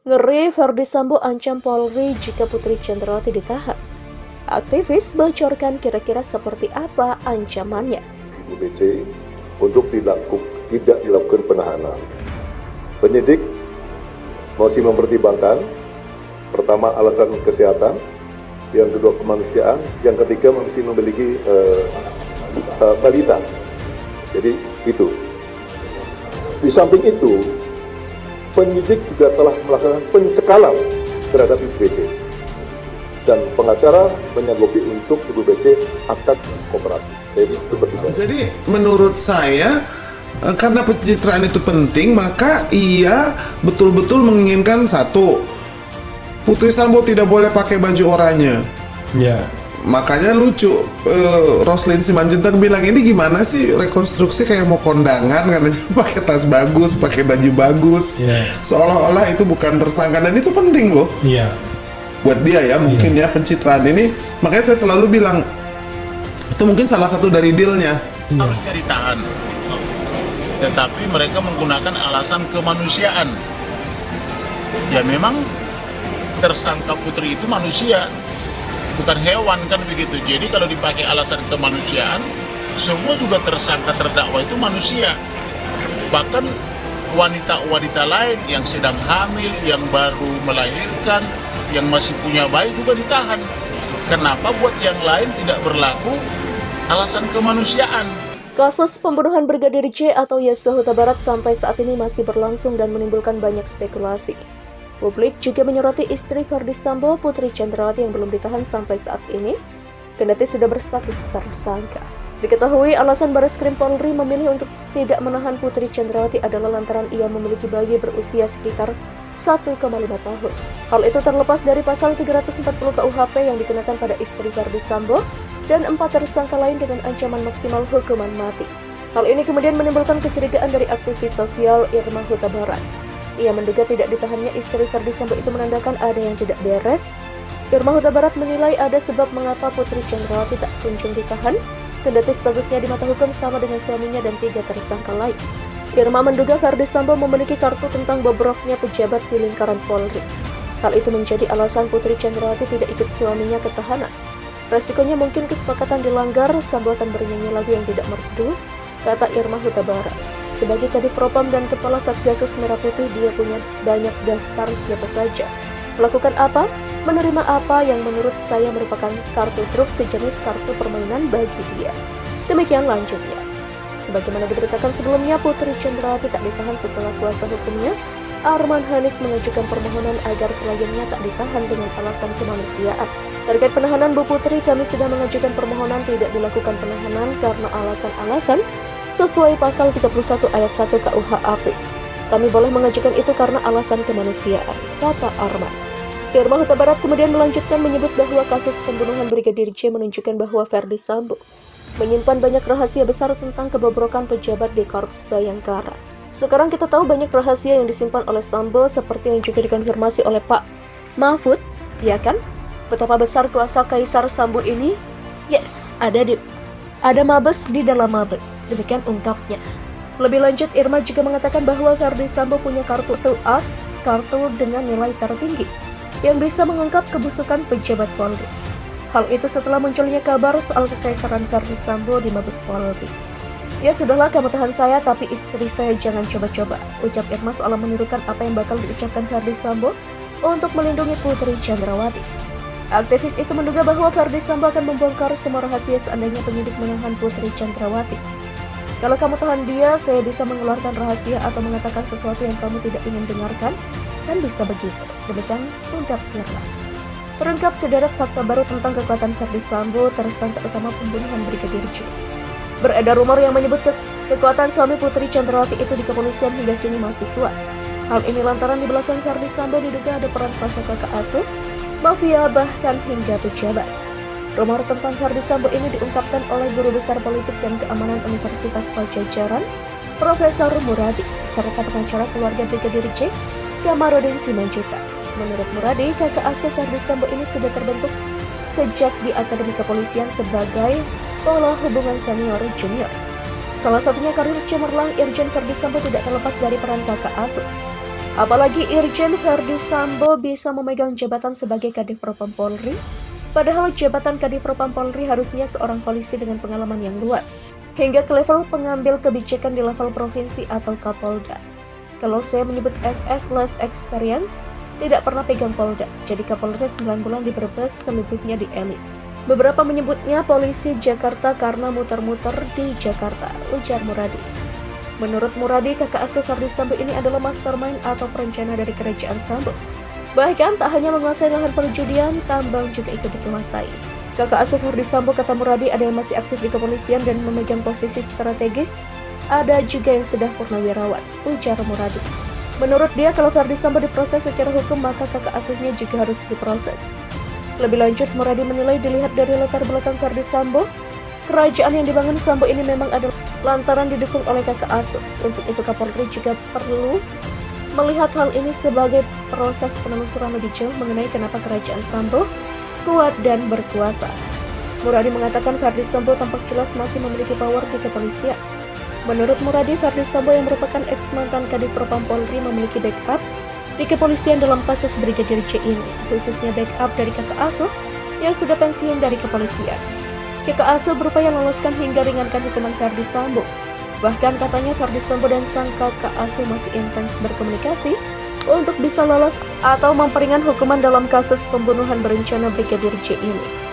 Ngeri, Verdi Sambo ancam Polri jika Putri Chandrawati ditahan. Aktivis bocorkan kira-kira seperti apa ancamannya. UBC untuk tidak dilakukan penahanan. Penyidik masih mempertimbangkan, pertama alasan kesehatan, yang kedua kemanusiaan, yang ketiga masih memiliki balita. Jadi itu. Di samping itu, penyidik juga telah melakukan pencekalan terhadap UBC dan pengacara menyanggupi untuk UBC akan kooperatif. Jadi seperti itu. Jadi menurut saya karena pencitraan itu penting, maka ia betul-betul menginginkan satu, Putri Sambo tidak boleh pakai baju oranye. Ya. Makanya lucu, Roslyn Simanjuntak bilang ini gimana sih rekonstruksi kayak mau kondangan, katanya pakai tas bagus, pakai baju bagus, seolah-olah itu bukan tersangka, dan itu penting loh. Iya. Buat dia ya mungkin ya pencitraan ini, makanya saya selalu bilang itu mungkin salah satu dari dealnya. Harusnya ditahan, tetapi mereka menggunakan alasan kemanusiaan. Ya memang tersangka Putri itu manusia, bukan hewan kan begitu. Jadi kalau dipakai alasan kemanusiaan, semua juga tersangka terdakwa itu manusia. Bahkan wanita-wanita lain yang sedang hamil, yang baru melahirkan, yang masih punya bayi juga ditahan. Kenapa buat yang lain tidak berlaku alasan kemanusiaan? Kasus pembunuhan Brigadir J atau Yosua Huta Barat sampai saat ini masih berlangsung dan menimbulkan banyak spekulasi. Publik juga menyoroti istri Verdi Sambo, Putri Chandrawati yang belum ditahan sampai saat ini, kendati sudah berstatus tersangka. Diketahui alasan Bareskrim Polri memilih untuk tidak menahan Putri Chandrawati adalah lantaran ia memiliki bayi berusia sekitar 1,5 tahun. Hal itu terlepas dari pasal 340 KUHP yang digunakan pada istri Verdi Sambo dan 4 tersangka lain dengan ancaman maksimal hukuman mati. Hal ini kemudian menimbulkan kecurigaan dari aktivis sosial Irma Huta Barat. Ia menduga tidak ditahannya istri Verdi Sambo itu menandakan ada yang tidak beres. Irma Huta Barat menilai ada sebab mengapa Putri Chandrawati tak kunjung ditahan, kendati statusnya di mata hukum sama dengan suaminya dan 3 tersangka lain. Irma menduga Verdi Sambo memiliki kartu tentang bobroknya pejabat di lingkaran Polri. Hal itu menjadi alasan Putri Chandrawati tidak ikut suaminya ke tahanan. Resikonya mungkin kesepakatan dilanggar, Sambo akan bernyanyi lagu yang tidak merdu, kata Irma Huta Barat. Sebagai Kadif Propam dan Kepala Satgasus Merah Putih, dia punya banyak daftar siapa saja. Melakukan apa? Menerima apa yang menurut saya merupakan kartu truk sejenis kartu permainan bagi dia. Demikian lanjutnya. Sebagaimana diberitakan sebelumnya, Putri Chandrawati tak ditahan setelah kuasa hukumnya, Arman Hanis, mengajukan permohonan agar kliennya tak ditahan dengan alasan kemanusiaan. Terkait penahanan Bu Putri, kami sudah mengajukan permohonan tidak dilakukan penahanan karena alasan-alasan sesuai pasal 31 ayat 1 KUHP. Kami boleh mengajukan itu karena alasan kemanusiaan, kata Arman. Irma Huta Barat kemudian melanjutkan menyebut bahwa kasus pembunuhan Brigadir J menunjukkan bahwa Verdi Sambo menyimpan banyak rahasia besar tentang kebobrokan pejabat di Korps Bayangkara. Sekarang kita tahu banyak rahasia yang disimpan oleh Sambo seperti yang juga dikonfirmasi oleh Pak Mahfud, ya kan? Betapa besar kuasa Kaisar Sambo ini? Yes, ada Mabes di dalam Mabes. Demikian ungkapnya. Lebih lanjut, Irma juga mengatakan bahwa Verdi Sambo punya kartu as, kartu dengan nilai tertinggi, yang bisa mengungkap kebusukan pejabat Polri. Hal itu setelah munculnya kabar soal kekaisaran Verdi Sambo di Mabes Polri. Ya sudahlah, kamu tahan saya, tapi istri saya jangan coba-coba, ucap Irma soal menirukan apa yang bakal diucapkan Verdi Sambo untuk melindungi Putri Chandrawati. Aktivis itu menduga bahwa Verdi Sambo akan membongkar semua rahasia seandainya penyidik menahan Putri Chandrawati. Kalau kamu tahan dia, saya bisa mengeluarkan rahasia atau mengatakan sesuatu yang kamu tidak ingin dengarkan, kan bisa begitu. Demikian ungkap Irma. Terungkap sederet fakta baru tentang kekuatan Verdi Sambo, tersangka utama pembunuhan Brigadir J. Beredar rumor yang menyebut kekuatan suami Putri Chandrawati itu di kepolisian hingga kini masih kuat. Hal ini lantaran di belakang Verdi Sambo diduga ada peran sosok kakak asuh, mafia, bahkan hingga pejabat. Rumor tentang Verdi Sambo ini diungkapkan oleh Guru Besar Politik dan Keamanan Universitas Pajajaran, Profesor Muradi, serta pengacara keluarga Brigadir J, Kamarudin Simanjuntak. Menurut Muradi, kakak asuh Verdi Sambo ini sudah terbentuk sejak di Akademi Kepolisian sebagai pola hubungan senior junior. Salah satunya karir cemerlang Irjen Verdi Sambo tidak terlepas dari peran kakak asuh. Apalagi Irjen Verdi Sambo bisa memegang jabatan sebagai Kadif Propam Polri, padahal jabatan Kadif Propam Polri harusnya seorang polisi dengan pengalaman yang luas, hingga ke level pengambil kebijakan di level provinsi atau Kapolda. Kalau saya menyebut FS less experience, tidak pernah pegang Polda, jadi Kapolres 9 bulan di Brebes, selebihnya di elit. Beberapa menyebutnya polisi Jakarta karena muter-muter di Jakarta, ujar Muradi. Menurut Muradi, kakak asuh Verdi Sambo ini adalah mastermind atau perencana dari kerajaan Sambo. Bahkan tak hanya menguasai lahan perjudian, tambang juga ikut dikuasai. Kakak asuh Verdi Sambo, kata Muradi, ada yang masih aktif di kepolisian dan memegang posisi strategis, ada juga yang sudah purnawirawan, ujar Muradi. Menurut dia, kalau Verdi Sambo diproses secara hukum, maka kakak asuhnya juga harus diproses. Lebih lanjut, Muradi menilai dilihat dari latar belakang Verdi Sambo, kerajaan yang dibangun Sambo ini memang adalah lantaran didukung oleh kakak asuh. Untuk itu Kapolri juga perlu melihat hal ini sebagai proses penelusuran lebih jauh mengenai kenapa kerajaan Sambo kuat dan berkuasa. Muradi mengatakan Verdi Sambo tampak jelas masih memiliki power di kepolisian. Menurut Muradi, Verdi Sambo yang merupakan ex-mantan Kadif Propam Polri memiliki backup di kepolisian dalam kasus Brigadir J ini, khususnya backup dari kakak asuh yang sudah pensiun dari kepolisian. Kakak asuh berupaya loloskan hingga ringankan hukuman Verdi Sambo. Bahkan katanya Verdi Sambo dan sang kakak asuh masih intens berkomunikasi untuk bisa lolos atau memperingan hukuman dalam kasus pembunuhan berencana Brigadir J ini.